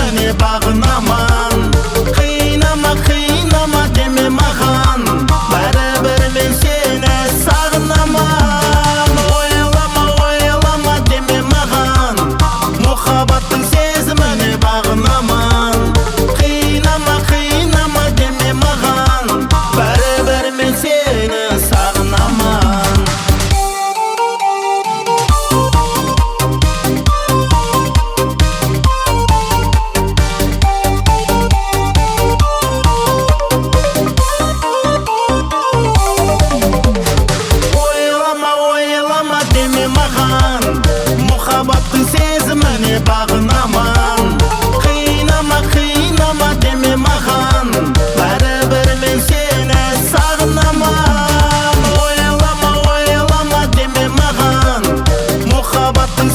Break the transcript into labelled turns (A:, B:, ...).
A: сезіміне бағынамын. Қинама, қинама деме маған, бәрібір мен сені сағынамын. Ойлама деме маған, мұхаббаттың сезіміне бағынамын. Қинама деме маған, бәрібір мен сені сағынамын. Ойлама деме маған, мұхаббаттың сезіміне бағынамын. Қинама деме маған, бәрібір мен сені сағынамын. Ойлама деме маған, мұхаббаттың